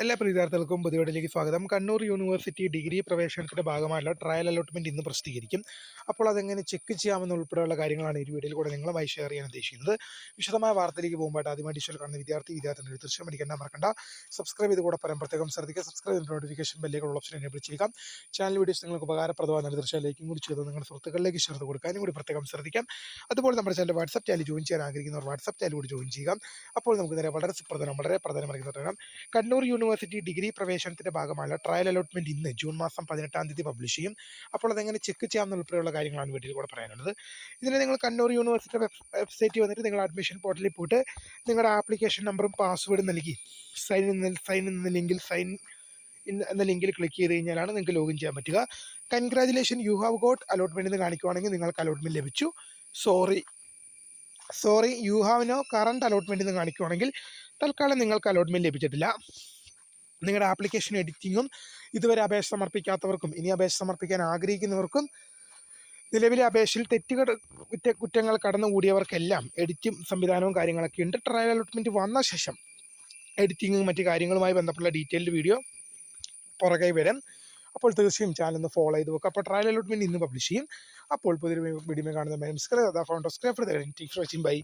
എല്ലാ വിദ്യാർത്ഥികൾക്കും പുതിയവിടിലേക്ക് സ്വാഗതം. കണ്ണൂർ യൂണിവേഴ്സിറ്റി ഡിഗ്രി പ്രവേശനത്തിന്റെ ഭാഗമായുള്ള ട്രയൽ അലോട്ട്മെന്റ് ഇന്ന് പ്രസിദ്ധീകരിക്കും. അപ്പോൾ അതെങ്ങനെ ചെക്ക് ചെയ്യാമെന്ന ഉൾപ്പെടെയുള്ള കാര്യങ്ങളാണ് ഈ വീഡിയോയിൽ കൂടെ നിങ്ങളുമായി ഷെയർ ചെയ്യാൻ ഉദ്ദേശിക്കുന്നത്. വിശദമായ വാർത്തയിലേക്ക് പോകുമ്പോൾ ആദ്യമായിട്ട് ഇഷ്ടം കാണുന്ന വിദ്യാർത്ഥികളുടെ തീർച്ചയായും പഠിക്കേണ്ട മറക്കണ്ട. സബ്സ്ക്രൈബ് ചെയ്ത് കൂടെ പ്രത്യേകം ശ്രദ്ധിക്കുക. സബ്സ്ക്രൈബ് ചെയ്ത് നോട്ടിഫിക്കേഷൻ ബെല്ലേക്കുള്ള ഓപ്ഷൻ എനേബിൾ ചെയ്യുക. ചാനൽ വീഡിയോസ് നിങ്ങൾക്ക് ഉപകാരപ്രദമായ തീർച്ചയായും ലൈക്കും കൂടി ചെയ്ത് നിങ്ങളുടെ സുഹൃത്തുക്കളിലേക്ക് ഷെയർ കൊടുക്കാനും കൂടി പ്രത്യേകം ശ്രദ്ധിക്കാം. അതുപോലെ നമ്മുടെ ചാനൽ വാട്സ്ആപ്പ് ചാനൽ ജോയിൻ ചെയ്യാൻ ആഗ്രഹിക്കുന്നവർ വാട്സ്ആപ്പ് ചാനൽ കൂടി ജോയിൻ ചെയ്യുക. അപ്പോൾ നമുക്ക് നേരെ വളരെ പ്രധാനമറിയുന്നത് കണ്ണൂർ യൂണിവേഴ്സിറ്റി ഡിഗ്രി പ്രവേശനത്തിന്റെ ഭാഗമായുള്ള ട്രയൽ അലോട്ട്മെന്റ് ഇന്ന് ജൂൺ മാസം 18-ാം തീയതി പബ്ലിഷ് ചെയ്യും. അപ്പോൾ അതെങ്ങനെ ചെക്ക് ചെയ്യാമെന്ന ഉൾപ്പെടെയുള്ള കാര്യങ്ങളാണ് വീഡിയോയിൽ കൂടെ പറയാനുള്ളത്. ഇതിന് നിങ്ങൾ കണ്ണൂർ യൂണിവേഴ്സിറ്റി വെബ്സൈറ്റിൽ വന്നിട്ട് നിങ്ങൾ അഡ്മിഷൻ പോർട്ടലിൽ പോയിട്ട് നിങ്ങളുടെ ആപ്ലിക്കേഷൻ നമ്പറും പാസ്വേഡും നൽകി സൈൻ എന്ന ലിങ്കിൽ ക്ലിക്ക് ചെയ്ത് കഴിഞ്ഞാലാണ് നിങ്ങൾക്ക് ലോഗിൻ ചെയ്യാൻ പറ്റുക. Congratulation, you have got allotment എന്ന് കാണിക്കുവാണെങ്കിൽ നിങ്ങൾക്ക് അലോട്ട്മെന്റ് ലഭിച്ചു. Sorry you have no current allotment എന്ന് കാണിക്കുവാണെങ്കിൽ തൽക്കാലം നിങ്ങൾക്ക് അലോട്ട്മെന്റ് ലഭിച്ചിട്ടില്ല. നിങ്ങളുടെ ആപ്ലിക്കേഷൻ എഡിറ്റിങ്ങും ഇതുവരെ അപേക്ഷ സമർപ്പിക്കാത്തവർക്കും ഇനി അപേക്ഷ സമർപ്പിക്കാൻ ആഗ്രഹിക്കുന്നവർക്കും നിലവിലെ അപേക്ഷയിൽ കുറ്റങ്ങൾ കടന്നുകൂടിയവർക്കെല്ലാം എഡിറ്റും സംവിധാനവും കാര്യങ്ങളൊക്കെ ഉണ്ട്. ട്രയൽ അലോട്ട്മെന്റ് വന്ന ശേഷം എഡിറ്റിങ്ങും മറ്റു കാര്യങ്ങളുമായി ബന്ധപ്പെട്ട ഡീറ്റെയിൽഡ് വീഡിയോ പുറകെ വരും. അപ്പോൾ തീർച്ചയായും ചാനൽ ഒന്ന് ഫോളോ ചെയ്ത് വെക്കുക. അപ്പോൾ ട്രയൽ അലോട്ട്മെന്റ് ഇന്ന് പബ്ലിഷ് ചെയ്യും. അപ്പോൾ പുതിയൊരു വീഡിയോ കാണുന്ന ബൈ.